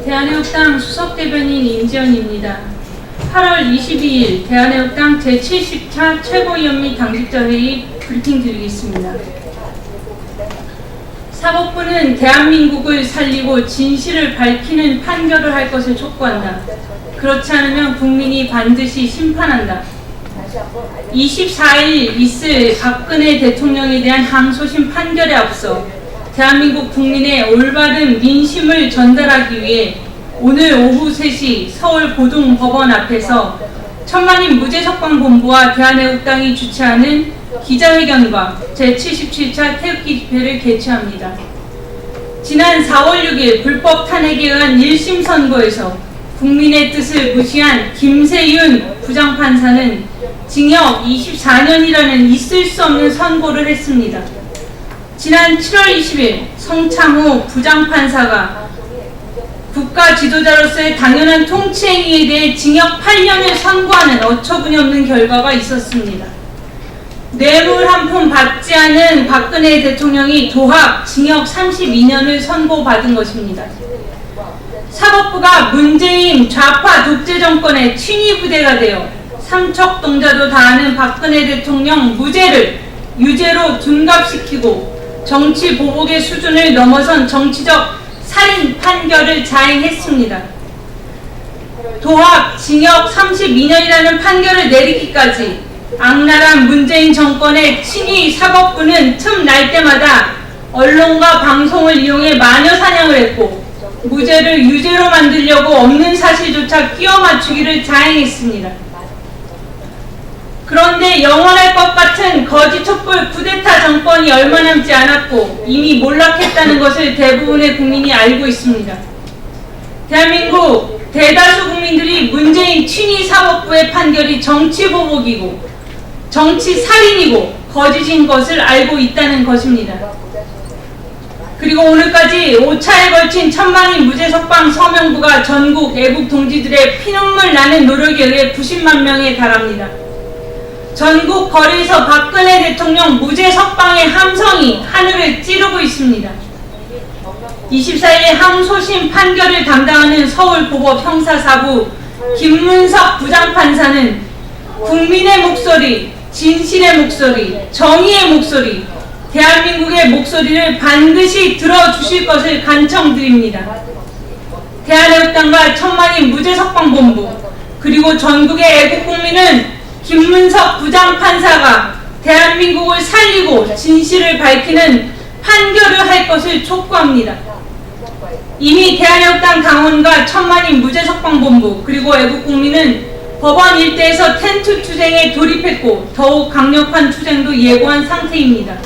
대한애국당 수석대변인 임지연입니다. 8월 22일 대한애국당 제70차 최고위원 및 당직자 회의 브리핑 드리겠습니다. 사법부는 대한민국을 살리고 진실을 밝히는 판결을 할 것을 촉구한다. 그렇지 않으면 국민이 반드시 심판한다. 24일 있을 박근혜 대통령에 대한 항소심 판결에 앞서 대한민국 국민의 올바른 민심을 전달하기 위해 오늘 오후 3시 서울 고등법원 앞에서 천만인 무죄석방본부와 대한애국당이 주최하는 기자회견과 제77차 태극기 집회를 개최합니다. 지난 4월 6일 불법 탄핵에 의한 1심 선고에서 국민의 뜻을 무시한 김세윤 부장판사는 징역 24년이라는 있을 수 없는 선고를 했습니다. 지난 7월 20일 성창호 부장판사가 국가 지도자로서의 당연한 통치행위에 대해 징역 8년을 선고하는 어처구니없는 결과가 있었습니다. 뇌물 한 푼 받지 않은 박근혜 대통령이 도합 징역 32년을 선고받은 것입니다. 사법부가 문재인 좌파 독재 정권의 친위 부대가 되어 삼척동자도 다하는 박근혜 대통령 무죄를 유죄로 둔갑시키고 정치 보복의 수준을 넘어선 정치적 살인 판결을 자행했습니다. 도합 징역 32년이라는 판결을 내리기까지 악랄한 문재인 정권의 친위 사법부는 틈날 때마다 언론과 방송을 이용해 마녀 사냥을 했고 무죄를 유죄로 만들려고 없는 사실조차 끼워 맞추기를 자행했습니다. 그런데 영원할 것 같은 거짓 촛불 쿠데타 정권이 얼마 남지 않았고 이미 몰락했다는 것을 대부분의 국민이 알고 있습니다. 대한민국 대다수 국민들이 문재인 친위 사법부의 판결이 정치 보복이고 정치 살인이고 거짓인 것을 알고 있다는 것입니다. 그리고 오늘까지 5차에 걸친 천만인 무죄석방 서명부가 전국 애국 동지들의 피눈물 나는 노력에 의해 90만 명에 달합니다. 전국 거리에서 박근혜 대통령 무죄 석방의 함성이 하늘을 찌르고 있습니다. 24일 항소심 판결을 담당하는 서울고법 형사사부 김문석 부장판사는 국민의 목소리, 진실의 목소리, 정의의 목소리, 대한민국의 목소리를 반드시 들어주실 것을 간청드립니다. 대한애국당과 천만인 무죄석방본부 그리고 전국의 애국국민은 김문석 부장판사가 대한민국을 살리고 진실을 밝히는 판결을 할 것을 촉구합니다. 이미 대한애국당 당원과 천만인 무죄석방본부 그리고 애국국민은 법원 일대에서 텐트 투쟁에 돌입했고 더욱 강력한 투쟁도 예고한 상태입니다.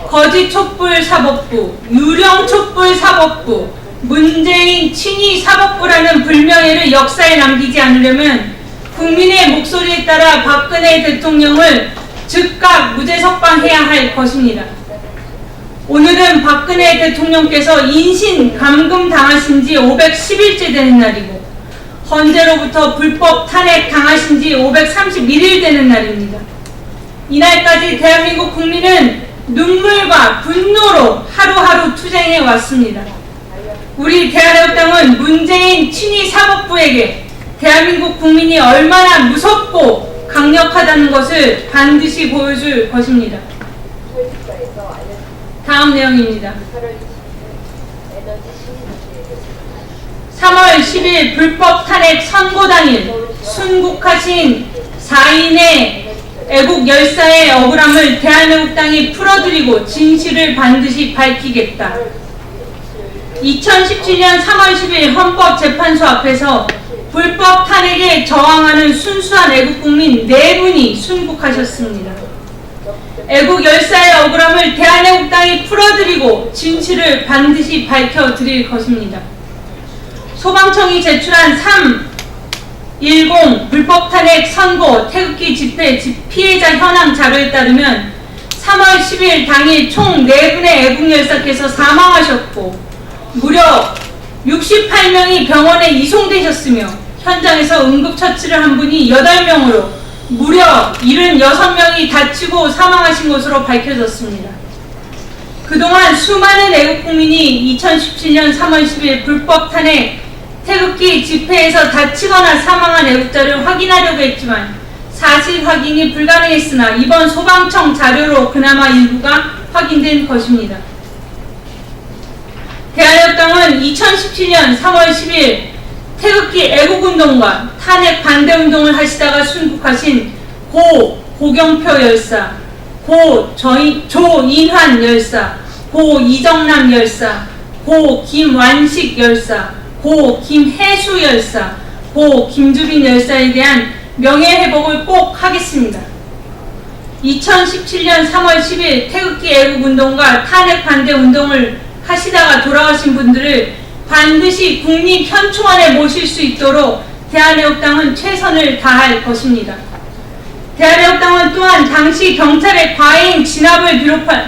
거짓 촛불 사법부, 유령 촛불 사법부, 문재인 친위 사법부라는 불명예를 역사에 남기지 않으려면 국민의 목소리에 따라 박근혜 대통령을 즉각 무죄석방해야 할 것입니다. 오늘은 박근혜 대통령께서 인신 감금 당하신 지 510일째 되는 날이고 헌재로부터 불법 탄핵 당하신 지 531일 되는 날입니다. 이날까지 대한민국 국민은 눈물과 분노로 하루하루 투쟁해 왔습니다. 우리 대한애국당은 문재인 친위 사법부에게 대한민국 국민이 얼마나 무섭고 강력하다는 것을 반드시 보여줄 것입니다. 다음 내용입니다. 3월 10일 불법 탄핵 선고 당일 순국하신 4인의 애국 열사의 억울함을 대한애국당이 풀어드리고 진실을 반드시 밝히겠다. 2017년 3월 10일 헌법재판소 앞에서 불법 탄핵에 저항하는 순수한 애국국민 4분이 순국하셨습니다. 애국 열사의 억울함을 대한애국당이 풀어드리고 진실을 반드시 밝혀드릴 것입니다. 소방청이 제출한 10 불법 탄핵 선고 태극기 집회 피해자 현황 자료에 따르면 3월 10일 당일 총 4분의 애국 열사께서 사망하셨고 무려 68명이 병원에 이송되셨으며 현장에서 응급처치를 한 분이 8명으로 무려 76명이 다치고 사망하신 것으로 밝혀졌습니다. 그동안 수많은 애국국민이 2017년 3월 10일 불법 탄핵 태극기 집회에서 다치거나 사망한 애국자를 확인하려고 했지만 사실 확인이 불가능했으나 이번 소방청 자료로 그나마 일부가 확인된 것입니다. 대한애국당은 2017년 3월 10일 태극기 애국운동과 탄핵 반대운동을 하시다가 순국하신 고 고경표 열사, 고 조인환 열사, 고 이정남 열사, 고 김완식 열사, 고 김혜수 열사, 고 김주빈 열사에 대한 명예회복을 꼭 하겠습니다. 2017년 3월 10일 태극기 애국운동과 탄핵 반대운동을 하시다가 돌아가신 분들을 반드시 국립현충원에 모실 수 있도록 대한애국당은 최선을 다할 것입니다. 대한애국당은 또한 당시 경찰의 과잉 진압을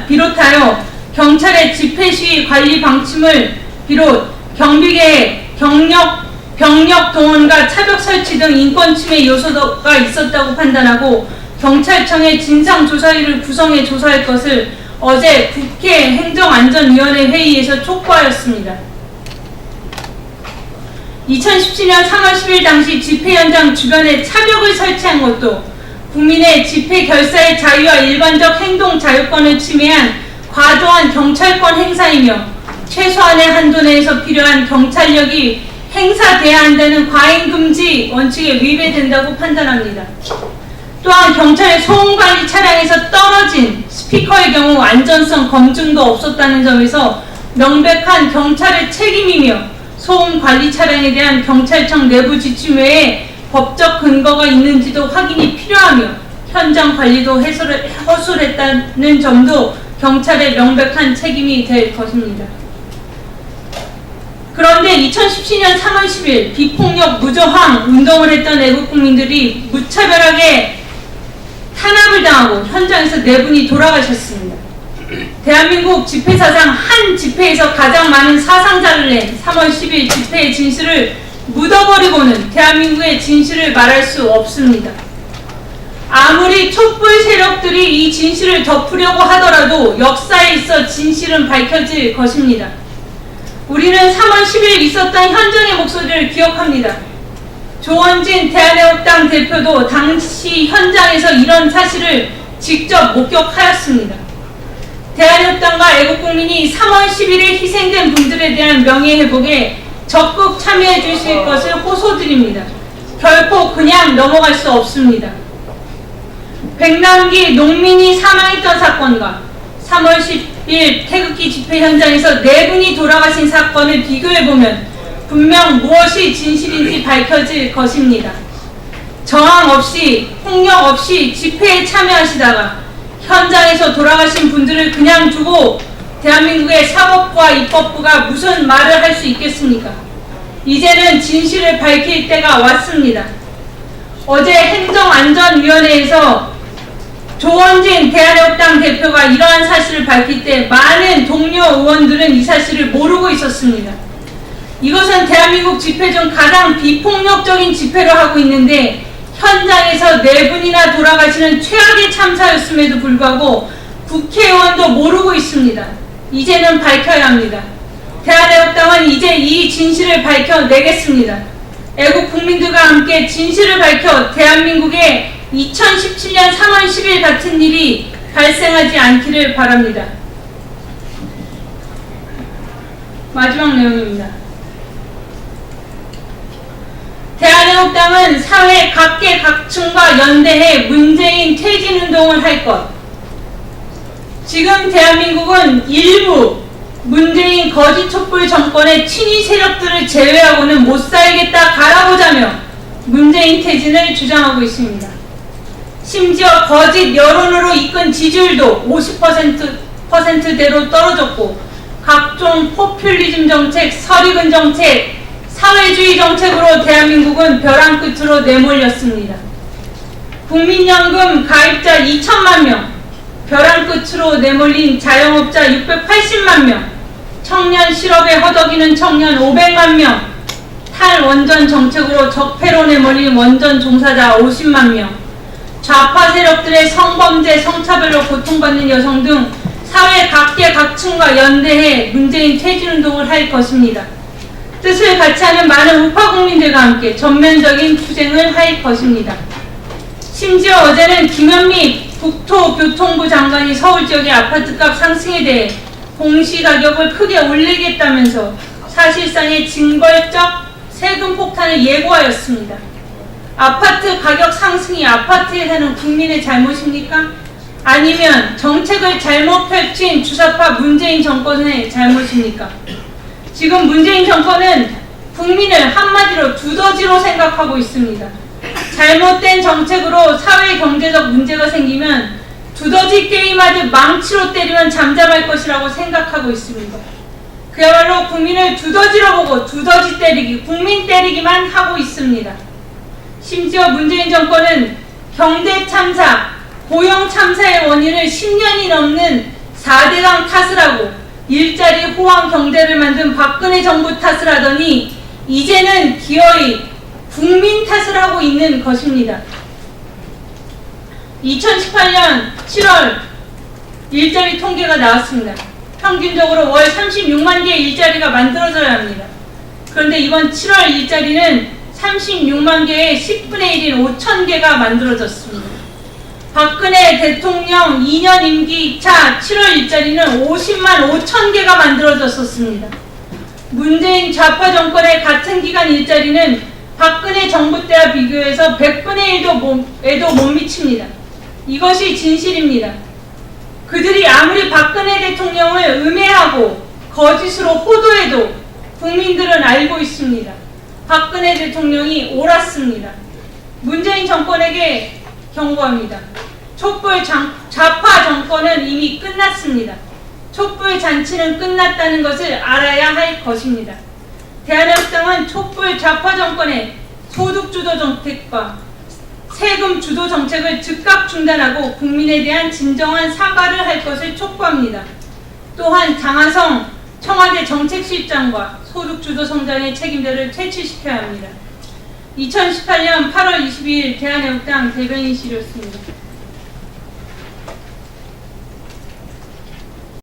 비롯하여 경찰의 집회시위 관리 방침을 비롯 경비계획, 병력 동원과 차벽 설치 등 인권침해 요소가 있었다고 판단하고 경찰청의 진상조사위를 구성해 조사할 것을 어제 국회 행정안전위원회 회의에서 촉구하였습니다. 2017년 3월 10일 당시 집회 현장 주변에 차벽을 설치한 것도 국민의 집회 결사의 자유와 일반적 행동 자유권을 침해한 과도한 경찰권 행사이며 최소한의 한도 내에서 필요한 경찰력이 행사돼야 한다는 과잉금지 원칙에 위배된다고 판단합니다. 또한 경찰의 소음관리 차량에서 떨어진 스피커의 경우 안전성 검증도 없었다는 점에서 명백한 경찰의 책임이며 소음관리 차량에 대한 경찰청 내부 지침 외에 법적 근거가 있는지도 확인이 필요하며 현장 관리도 허술했다는 점도 경찰의 명백한 책임이 될 것입니다. 그런데 2017년 3월 10일 비폭력 무저항 운동을 했던 애국국민들이 무차별하게 탄압을 당하고 현장에서 4분이 돌아가셨습니다. 대한민국 집회사상 한 집회에서 가장 많은 사상자를 낸 3월 10일 집회의 진실을 묻어버리고는 대한민국의 진실을 말할 수 없습니다. 아무리 촛불 세력들이 이 진실을 덮으려고 하더라도 역사에 있어 진실은 밝혀질 것입니다. 우리는 3월 10일 있었던 현장의 목소리를 기억합니다. 조원진 대한애국당 대표도 당시 현장에서 이런 사실을 직접 목격하였습니다. 대한애국당과 애국국민이 3월 11일 희생된 분들에 대한 명예회복에 적극 참여해 주실 것을 호소드립니다. 결코 그냥 넘어갈 수 없습니다. 백남기 농민이 사망했던 사건과 3월 10일 태극기 집회 현장에서 4분이 돌아가신 사건을 비교해보면 분명 무엇이 진실인지 밝혀질 것입니다. 저항 없이 폭력 없이 집회에 참여하시다가 현장에서 돌아가신 분들을 그냥 두고 대한민국의 사법부와 입법부가 무슨 말을 할 수 있겠습니까? 이제는 진실을 밝힐 때가 왔습니다. 어제 행정안전위원회에서 조원진 대한애국당 대표가 이러한 사실을 밝힐 때 많은 동료 의원들은 이 사실을 모르고 있었습니다. 이것은 대한민국 집회 중 가장 비폭력적인 집회를 하고 있는데 현장에서 4분이나 돌아가시는 최악의 참사였음에도 불구하고 국회의원도 모르고 있습니다. 이제는 밝혀야 합니다. 대한애국당은 이제 이 진실을 밝혀내겠습니다. 애국 국민들과 함께 진실을 밝혀 대한민국에 2017년 3월 10일 같은 일이 발생하지 않기를 바랍니다. 마지막 내용입니다. 대한애국당은 사회 각계각층과 연대해 문재인 퇴진운동을 할 것. 지금 대한민국은 일부 문재인 거짓 촛불 정권의 친위 세력들을 제외하고는 못 살겠다 가라보자며 문재인 퇴진을 주장하고 있습니다. 심지어 거짓 여론으로 이끈 지지율도 50%대로 떨어졌고 각종 포퓰리즘 정책, 설익은 정책, 사회주의 정책으로 대한민국은 벼랑 끝으로 내몰렸습니다. 국민연금 가입자 2천만 명, 벼랑 끝으로 내몰린 자영업자 680만 명, 청년 실업에 허덕이는 청년 500만 명, 탈원전 정책으로 적폐로 내몰린 원전 종사자 50만 명, 좌파 세력들의 성범죄, 성차별로 고통받는 여성 등 사회 각계각층과 연대해 문재인 퇴진운동을 할 것입니다. 뜻을 같이 하는 많은 우파 국민들과 함께 전면적인 투쟁을 할 것입니다. 심지어 어제는 김현미 국토교통부 장관이 서울 지역의 아파트값 상승에 대해 공시가격을 크게 올리겠다면서 사실상의 징벌적 세금 폭탄을 예고하였습니다. 아파트 가격 상승이 아파트에 사는 국민의 잘못입니까? 아니면 정책을 잘못 펼친 주사파 문재인 정권의 잘못입니까? 지금 문재인 정권은 국민을 한마디로 두더지로 생각하고 있습니다. 잘못된 정책으로 사회 경제적 문제가 생기면 두더지 게임하듯 망치로 때리면 잠잠할 것이라고 생각하고 있습니다. 그야말로 국민을 두더지로 보고 두더지 때리기, 국민 때리기만 하고 있습니다. 심지어 문재인 정권은 경제 참사, 고용 참사의 원인을 10년이 넘는 4대강 탓을 하고 일자리 호황 경제를 만든 박근혜 정부 탓을 하더니 이제는 기어이 국민 탓을 하고 있는 것입니다. 2018년 7월 일자리 통계가 나왔습니다. 평균적으로 월 36만 개의 일자리가 만들어져야 합니다. 그런데 이번 7월 일자리는 36만 개의 10분의 1인 5천 개가 만들어졌습니다. 박근혜 대통령 2년 임기 차 7월 일자리는 50만 5천 개가 만들어졌었습니다. 문재인 좌파 정권의 같은 기간 일자리는 박근혜 정부 때와 비교해서 100분의 1에도 못 미칩니다. 이것이 진실입니다. 그들이 아무리 박근혜 대통령을 음해하고 거짓으로 호도해도 국민들은 알고 있습니다. 박근혜 대통령이 옳았습니다. 문재인 정권에게 경고합니다. 촛불 좌파 정권은 이미 끝났습니다. 촛불 잔치는 끝났다는 것을 알아야 할 것입니다. 대한민국당은 촛불 좌파 정권의 소득주도 정책과 세금 주도 정책을 즉각 중단하고 국민에 대한 진정한 사과를 할 것을 촉구합니다. 또한 장하성 청와대 정책실장과 소득주도 성장의 책임자를 퇴출시켜야 합니다. 2018년 8월 22일 대한애국당 대변인실이었습니다.